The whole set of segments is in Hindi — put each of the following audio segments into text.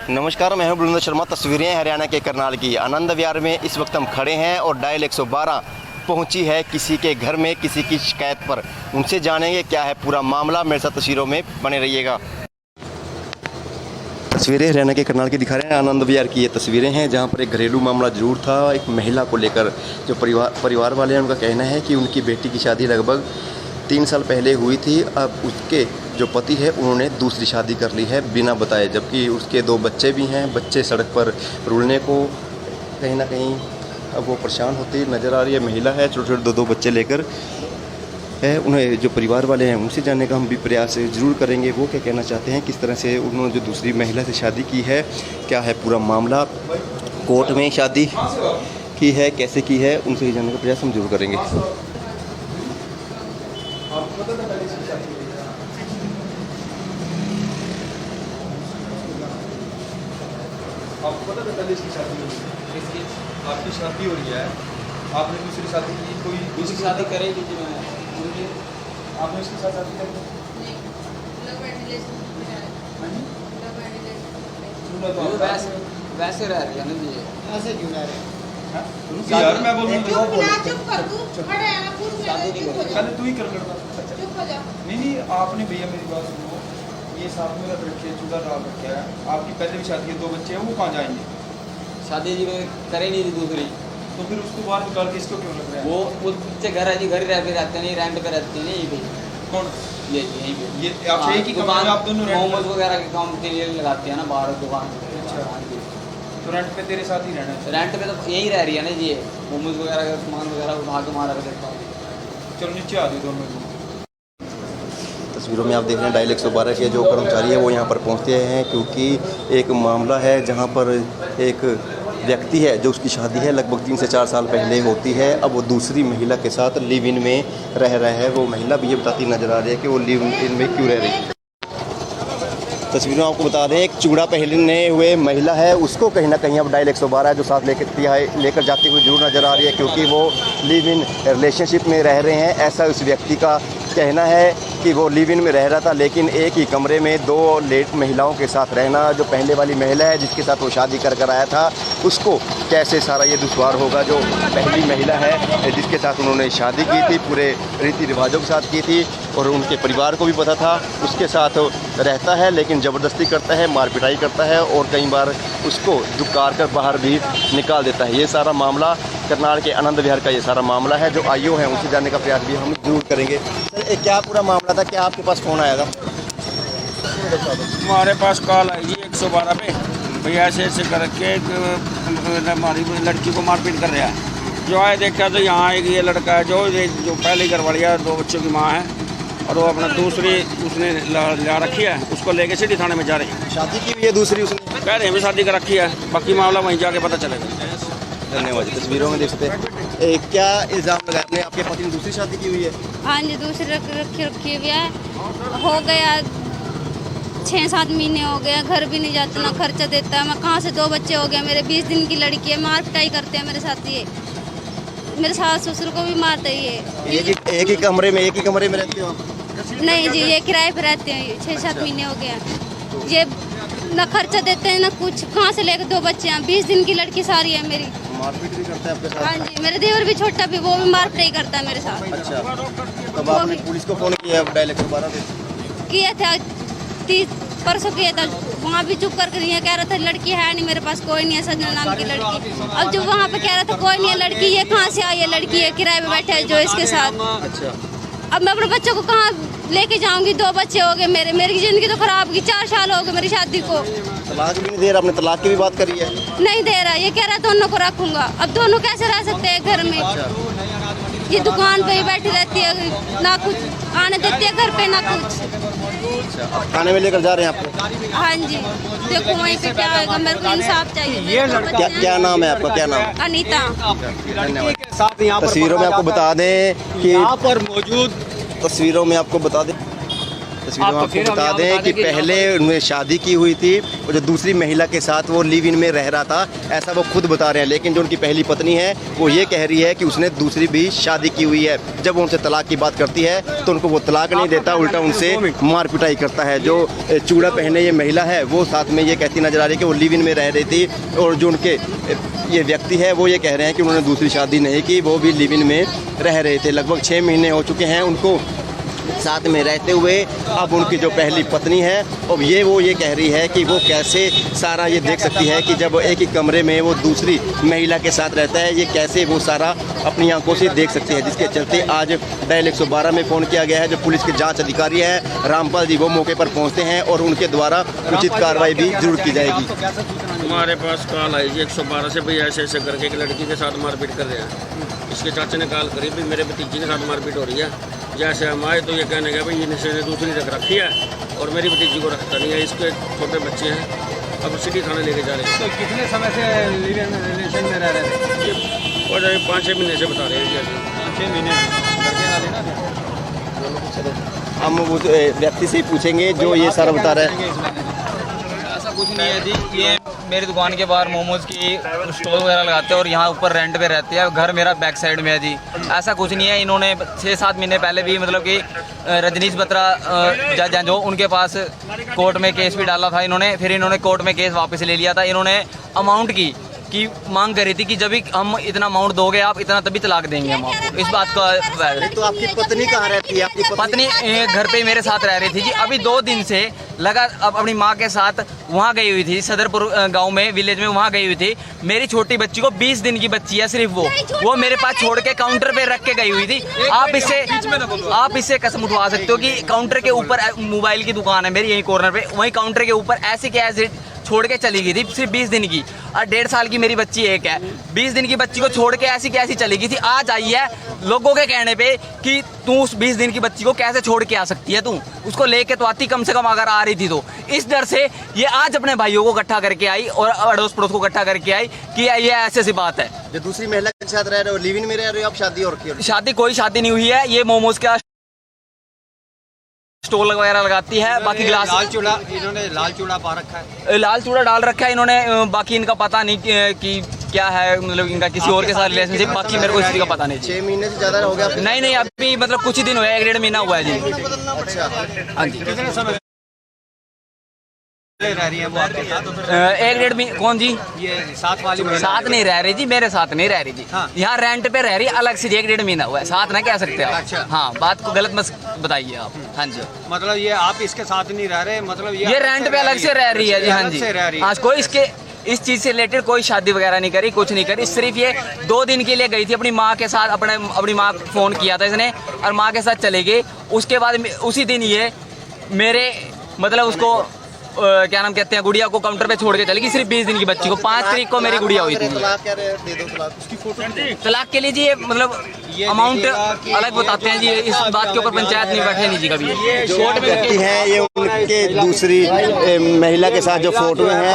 नमस्कार, मैं हूं बुलंद शर्मा। तस्वीरें हरियाणा के करनाल की आनंद विहार में इस वक्त हम खड़े हैं और डायल 112 पहुंची है किसी के घर में किसी की शिकायत पर। उनसे जानेंगे क्या है पूरा मामला। मेरे साथ तस्वीरों में बने रहिएगा। तस्वीरें हरियाणा के करनाल की दिखा रहे हैं। आनंद विहार की ये तस्वीरें हैं जहां पर एक घरेलू मामला जरूर था। एक महिला को लेकर जो परिवार वाले हैं उनका कहना है कि उनकी बेटी की शादी लगभग 3 साल पहले हुई थी। अब उसके जो पति है उन्होंने दूसरी शादी कर ली है बिना बताए, जबकि उसके 2 बच्चे भी हैं। बच्चे सड़क पर रुलने को कहीं ना कहीं अब वो परेशान होती नज़र आ रही है। महिला है, छोटे छोटे 2 बच्चे लेकर है। उन्हें जो परिवार वाले हैं उनसे जानने का हम भी प्रयास ज़रूर करेंगे। वो क्या कहना चाहते हैं, किस तरह से उन्होंने जो दूसरी महिला से शादी की है, क्या है पूरा मामला, कोर्ट में शादी की है, कैसे की है, उनसे ही जानने का प्रयास हम जरूर करेंगे। आपको पता था इसकी शादी हो रही है? इसकी आपकी शादी हो रही है, आपने दूसरी शादी की, कोई दूसरी शादी करेगी जी? मैं मुझे आपने इसके साथ शादी करी वैसे रह रही है ना जी, ऐसे क्यों रह रहे हैं यार? मैं बोलूँ तू ही कर लड़का। नहीं, आपने भैया मेरी बात सुनो, ये साथ में रख रखे चूल्हा डाल रखा है। आपकी पहले भी शादी है, 2 बच्चे हैं, वो कहाँ जाएंगे? शादी जी में करे नहीं थी दूसरी, तो फिर उसको बाहर निकाल के इसको क्यों लग रहा है? वो बच्चे घर है जी, घर ही रह पे रहते नहीं, रेंट पे रहते नहीं। यही पे कौन? ये यहीं पे ये आप एक ही कमरे में आप दोनों रेंट मोमोज वगैरह के काम के लिए लगाते हैं ना बाहर दुकान पे। अच्छा, तो रेंट पे तेरे साथ ही रहना है? रेंट पे तो यहीं रह रही है ना जी, मोमोज वगैरह का सामान वगैरह उठा के मारा कर देता हूँ। चलो नीचे आ जाओ दोनों लोग। तस्वीरों में आप देख रहे हैं डायल 112 के जो कर्मचारी है वो यहाँ पर पहुँचते हैं, क्योंकि एक मामला है जहाँ पर एक व्यक्ति है जो उसकी शादी है लगभग 3 से 4 साल पहले होती है। अब वो दूसरी महिला के साथ लिव इन में रह रहा है। वो महिला भी ये बताती नजर आ रही है कि वो लिव इन में क्यों रह रही है। तस्वीरों में आपको बता दें, एक चूड़ा पहनने हुए महिला है, उसको कहीं ना कहीं अब डायल 112 जो साथ लेकर जाती हुई जरूर नज़र आ रही है, क्योंकि वो लिव इन रिलेशनशिप में रह रहे हैं। ऐसा उस व्यक्ति का कहना है कि वो लिव इन में रह रहा था, लेकिन एक ही कमरे में 2 महिलाओं के साथ रहना, जो पहले वाली महिला है जिसके साथ वो शादी कर आया था, उसको कैसे सारा ये दुश्वार होगा। जो पहली महिला है जिसके साथ उन्होंने शादी की थी, पूरे रीति रिवाजों के साथ की थी और उनके परिवार को भी पता था, उसके साथ रहता है लेकिन ज़बरदस्ती करता है, मार पिटाई करता है और कई बार उसको दुकार कर बाहर भी निकाल देता है। ये सारा मामला करनाल के आनंद विहार का ये सारा मामला है। जो आईओ है उनसे जानने का प्रयास भी हम जरूर करेंगे। सर, क्या पूरा मामला था, क्या आपके पास फ़ोन आया था? हमारे पास कॉल आई 112 पे, भैया ऐसे ऐसे करके हमारी लड़की को मारपीट कर रहा है। जो आए देखा तो यहाँ एक ये लड़का है जो पहले घर वाली है, 2 बच्चों की माँ है और वो अपना दूसरी उसने ला रखी है, उसको लेके सिटी थाने में जा रही है। शादी की हुई है दूसरी उसने? कह रहे हैं भी शादी कर रखी है, बाकी मामला वहीं जाके पता चलेगा। धन्यवाद। तस्वीरों में देख सकते हैं क्या इल्ज़ाम लगाया आपने, आपके पति ने दूसरी शादी की हुई है? हाँ जी, दूसरी रखी हुई है। हो गया 6-7 महीने हो गया, घर भी नहीं जाता, ना खर्चा देता है। मैं कहाँ से 2 बच्चे हो गए मेरे, 20 दिन की लड़की है, मार पिटाई करते हैं मेरे साथ। ये मेरे सास ससुर को भी मारते ही है। एक ही कमरे में रहते हो? नहीं जी, ये किराए पे रहते हैं। 6-7 महीने हो गया। ये ना खर्चा देते हैं ना कुछ, कहाँ से लेकर 2 बच्चे हैं, 20 दिन की लड़की सारी है मेरी। मारपीट भी करता है आपके साथ? हाँ जी, मेरे देवर भी छोटा भी, वो भी मार पिटाई करता है मेरे साथ। अच्छा, तब आपने पुलिस को फ़ोन किया डायल 112 पे? किया था, 30 परसों किया था। वहाँ भी चुप कर ये कह रहा था लड़की है नहीं मेरे पास, कोई नहीं है सजना नाम की लड़की। अब जो वहाँ पे कह रहा था कोई नहीं है लड़की, ये कहाँ से आई है लड़की, है किराए पे बैठा है जो इसके साथ। अच्छा, अब मैं अपने बच्चों को कहाँ लेके जाऊंगी? 2 बच्चे हो गए मेरी ज़िंदगी तो खराब की। 4 साल हो गए मेरी शादी को। तलाक भी नहीं दे रहा? आपने तलाक की भी बात करी है? नहीं दे रहा, ये कह रहा दोनों को रखूंगा। अब दोनों कैसे रह सकते हैं घर में? ये दुकान पे ही बैठी रहती है, ना कुछ आने देती है घर पे, ना कुछ। अच्छा, अब थाने में लेकर जा रहे हैं आपको? हाँ जी, देखो वहीं पे क्या होगा, मेरे को इंसाफ चाहिए। क्या नाम है आपका, क्या नाम? अनीता। धन्यवाद। तस्वीरों में आपको बता दें कि यहाँ पर मौजूद तस्वीरों में आपको बता दें तस्वीरों में आपको बता दें कि पहले उन्होंने शादी की हुई थी और जो दूसरी महिला के साथ वो लिव इन में रह रहा था, ऐसा वो खुद बता रहे हैं। लेकिन जो उनकी पहली पत्नी है वो ये कह रही है कि उसने दूसरी भी शादी की हुई है। जब वो उनसे तलाक की बात करती है तो उनको वो तलाक नहीं देता, उल्टा उनसे मार पिटाई करता है। जो चूड़ा पहने ये महिला है वो साथ में ये कहती नजर आ रही है कि वो लिव इन में रह रही थी, और जो उनके ये व्यक्ति है वो ये कह रहे हैं कि उन्होंने दूसरी शादी नहीं की, वो भी लिव इन में रह रहे थे। लगभग 6 महीने हो चुके हैं उनको साथ में रहते हुए। अब उनकी जो पहली पत्नी है अब ये कह रही है कि वो कैसे सारा ये देख सकती है कि जब एक ही कमरे में वो दूसरी महिला के साथ रहता है, ये कैसे वो सारा अपनी आंखों से देख सकती है। जिसके चलते आज डायल 112 में फ़ोन किया गया है। जो पुलिस के जांच अधिकारी हैं रामपाल जी, वो मौके पर पहुंचते हैं और उनके द्वारा उचित कार्रवाई भी जरूर की जाएगी। हमारे पास कॉल आई जी 112 से, भाई ऐसे ऐसे करके एक लड़की के साथ मारपीट कर रहे हैं। इसके चाचा ने कॉल करी, भाई मेरे भतीजी के साथ मारपीट हो रही है। जैसे हम आए तो ये कहने गया भाई ये नशे ने दूसरी रख रखी है और मेरी भतीजी को रखता नहीं है। इसके छोटे बच्चे हैं, अब सिटी थाने लेके जा रहे हैं। तो कितने समय से लिव इन रिलेशन में रह रहे थे? और 5-6 महीने से बता रहे हैं जी। 6 महीने लेना। हम वो व्यक्ति से ही पूछेंगे जो ये सारा बता रहा है। ऐसा कुछ नहीं है जी, ये मेरी दुकान के बाहर मोमोज की स्टॉल वगैरह लगाते हैं और यहाँ ऊपर रेंट पे रहते हैं। घर मेरा बैक साइड में है जी। ऐसा कुछ नहीं है। इन्होंने 6-7 महीने पहले भी मतलब कि रजनीश बत्रा जज हैं जो, उनके पास कोर्ट में केस भी डाला था इन्होंने। फिर इन्होंने कोर्ट में केस वापस ले लिया था। इन्होंने अमाउंट की मांग करी थी कि जब भी हम इतना अमाउंट दोगे आप इतना तभी तलाक देंगे हम आपको। इस बात का तो आपकी पत्नी कहाँ रहती है? आपकी पत्नी घर पे मेरे साथ रह रही थी जी। अभी 2 दिन से लगा अब अपनी माँ के साथ वहाँ गई हुई थी, सदरपुर गांव में विलेज में वहाँ गई हुई थी। मेरी छोटी बच्ची को 20 दिन की बच्ची है सिर्फ, वो मेरे पास छोड़ के काउंटर पे रख के गई हुई थी। आप इससे कसम उठवा सकते हो कि काउंटर के ऊपर मोबाइल की दुकान है मेरी यही कॉर्नर पे, वहीं काउंटर के ऊपर ऐसे के ऐसे छोड़ के चली गई थी सिर्फ 20 दिन की। और 1.5 साल की मेरी बच्ची एक है। 20 दिन की बच्ची को छोड़ के ऐसी कैसी चली गई थी। आज आई है लोगों के कहने पे कि तू उस 20 दिन की बच्ची को कैसे छोड़ के आ सकती है, तू उसको लेके तो आती कम से कम अगर आ रही थी तो। इस डर से ये आज अपने भाइयों को इकट्ठा करके आई और अड़ोस पड़ोस को इकट्ठा करके आई कि ये ऐसी सी बात है। जो दूसरी महिला के साथ रह रहे हो, लिव इन में रह रहे हो, आप शादी और की? शादी कोई शादी नहीं हुई है। ये मोमोज का स्टॉल वगैरह लगाती है। बाकी ग्लास इन्होंने लाल चूड़ा पा रखा है। लाल चूड़ा डाल रखा है इन्होंने। बाकी इनका पता नहीं कि क्या है, मतलब इनका किसी और के साथ रिलेशनशिप, बाकी मेरे को इसी का पता नहीं। 6 महीने से ज्यादा हो गया? नहीं अभी मतलब कुछ ही दिन हुए, 1-1.5 महीना हुआ है जी। अच्छा, हाँ जी। कितने समय रह रही है वो आपके साथ? 1-1.5 महीना। कौन जी? ये साथ वाली साथ नहीं रह रही जी, मेरे साथ नहीं रह रही जी। हाँ। यहाँ रेंट पे रह रही अलग से। 1-1.5 महीना हुआ है, साथ ना कह सकते आप। अच्छा। हाँ, बात को गलत मत बताइए आप। हाँ जी, मतलब ये आप इसके साथ नहीं रह रहे, मतलब ये रेंट पे अलग से रह रही है जी। हाँ जी, हाँ, कोई इसके इस चीज़ से रिलेटेड कोई शादी वगैरह नहीं करी, कुछ नहीं करी। सिर्फ ये 2 दिन के लिए गई थी अपनी माँ के साथ। अपनी माँ को फ़ोन किया था इसने और माँ के साथ चले गए। उसके बाद उसी दिन ये मेरे मतलब उसको क्या नाम कहते हैं, गुड़िया को काउंटर पे छोड़ के चली गई सिर्फ 20 दिन की बच्ची को। 5 तारीख को मेरी गुड़िया हुई थी। तलाक के लिए जी ये मतलब अमाउंट अलग बताते हैं जी। इस बात के ऊपर पंचायत नहीं बैठे नहीं जी कभी। कोर्ट में व्यक्ति हैं ये उनके दूसरी महिला के साथ जो फोटो हैं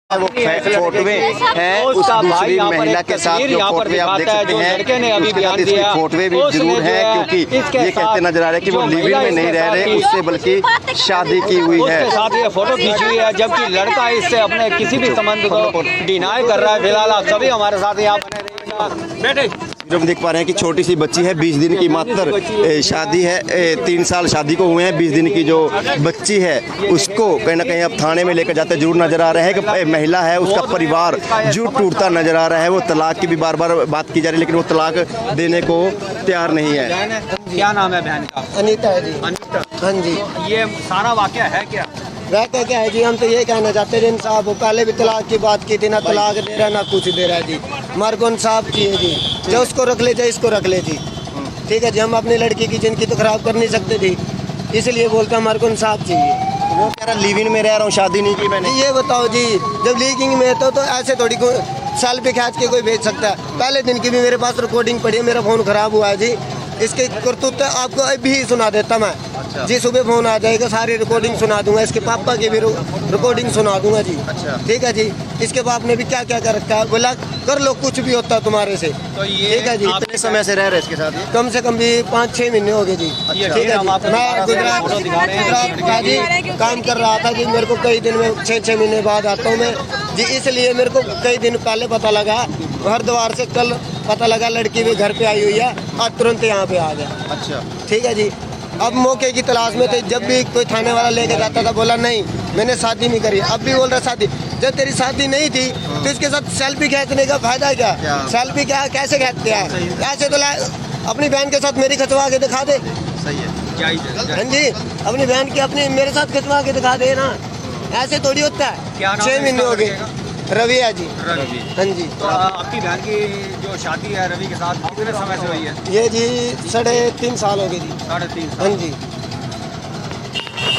वो फोटोवे हैं, उस दूसरी महिला के साथ जो फोटोवे आप देख सकते हैं उसके साथ इसकी फोटोवे भी जरूर है, क्योंकि ये कहते नजर आ रहे हैं कि वो लिव इन में नहीं रह रहे, उससे बल्कि शादी की हुई है। उसके साथ ये फोटो खींची हुई है, जबकि लड़का इससे अपने किसी भी संबंध को डिनाई कर रहा है। फिलहाल आप सभी हमारे साथ यहाँ बने रहिएगा। बैठे जो हम देख पा रहे हैं कि छोटी सी बच्ची है, 20 दिन की मात्र शादी है। 3 साल शादी को हुए हैं। 20 दिन की जो बच्ची है उसको कहीं ना कहीं अब थाने में लेकर जाते जरूर नजर आ रहे हैं कि महिला है उसका परिवार जुट टूटता नजर आ रहा है। वो तलाक की भी बार बार बात की जा रही है, लेकिन वो तलाक देने को तैयार नहीं है। क्या नाम है बहन का? अनीता है जी। अनीता, हाँ जी। ये सारा वाकया है क्या? रहता क्या है जी, हम तो ये कहना चाहते हैं साहब, वो पहले भी तलाक की बात की थी, ना तलाक दे रहा ना कुछ दे रहा है जी। मरगुन साहब की है जी, जो उसको रख ले जाए इसको रख ले जी। ठीक है जी, हम अपनी लड़की की जिंदगी तो खराब कर नहीं सकते जी, इसलिए बोलते हैं मरगुन साहब चाहिए। वो कह रहा लिव इन में रह रहा हूँ, शादी नहीं की मैंने। ये बताओ जी, जब लीकिंग में तो ऐसे थोड़ी साल पे खींच के कोई भेज सकता है। पहले दिन की भी मेरे पास रिकॉर्डिंग पड़ी है, मेरा फ़ोन ख़राब हुआ है जी। इसके करतूत आपको अभी सुना देता मैं। अच्छा। जी सुबह फोन आ जाएगा, सारी रिकॉर्डिंग सुना दूंगा, इसके पापा की भी रिकॉर्डिंग सुना दूंगा जी। अच्छा। ठीक है जी। इसके बाप ने भी क्या क्या कर रखा है, बोला कर लो कुछ भी होता तुम्हारे से। तो ये ठीक है जी। कितने समय से रह रहे हैं इसके साथ ये? कम से कम भी 5-6 महीने हो गए जी। अच्छा। ठीक है हम जी। आपको मैं गुजरात का जी काम कर रहा था जी, मेरे को कई दिन में 6-6 महीने बाद आता हूँ मैं जी, इसलिए मेरे को कई दिन पहले पता लगा, हरिद्वार से कल पता लगा लड़की भी घर पे आई हुई है, आज तुरंत यहाँ पे आ गया। अच्छा। ठीक है जी। अब मौके की तलाश में थे, जब भी कोई थाने वाला लेके जाता था बोला नहीं मैंने शादी नहीं करी, अब भी बोल रहा शादी। जब तेरी शादी नहीं थी तो इसके साथ सेल्फी खींचने का फायदा क्या? सेल्फी क्या कैसे खींचते हैं? ऐसे तो अपनी बहन के साथ मेरी खिंचवा के दिखा दे। सही है। हाँ जी, अपनी बहन की अपनी मेरे साथ खिंचवा के दिखा दे ना, ऐसे थोड़ी होता है। 6 महीने हो गए। रवि है जी। रवि। हाँ जी। तो आपकी बहन की जो शादी है रवि के साथ कितने समय से हुई है? ये जी 3.5 साल हो गए जी। 3.5 हाँ जी।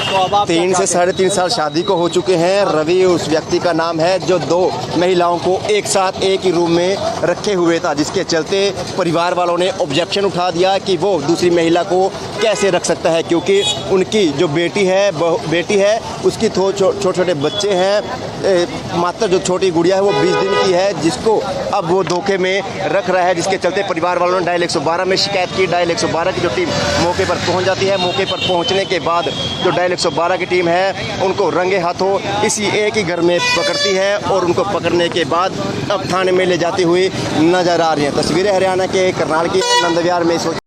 तो अब आप 3 से 3.5 साल शादी को हो चुके हैं। रवि उस व्यक्ति का नाम है जो 2 महिलाओं को एक साथ एक ही रूम में रखे हुए था, जिसके चलते परिवार वालों ने ऑब्जेक्शन उठा दिया कि वो दूसरी महिला को कैसे रख सकता है, क्योंकि उनकी जो बेटी है उसकी छोटे छोटे बच्चे हैं, मात्र जो छोटी गुड़िया है वो 20 दिन की है, जिसको अब वो धोखे में रख रहा है, जिसके चलते परिवार वालों ने डायल 112 में शिकायत की। डायल 112 की जो टीम मौके पर पहुंच जाती है, मौके पर पहुंचने के बाद जो डायल 112 की टीम है उनको रंगे हाथों इसी एक ही घर में पकड़ती है और उनको पकड़ने के बाद अब थाने में ले जाती हुई नजर आ रही है। तस्वीरें हरियाणा के करनाल की नंदविहार में।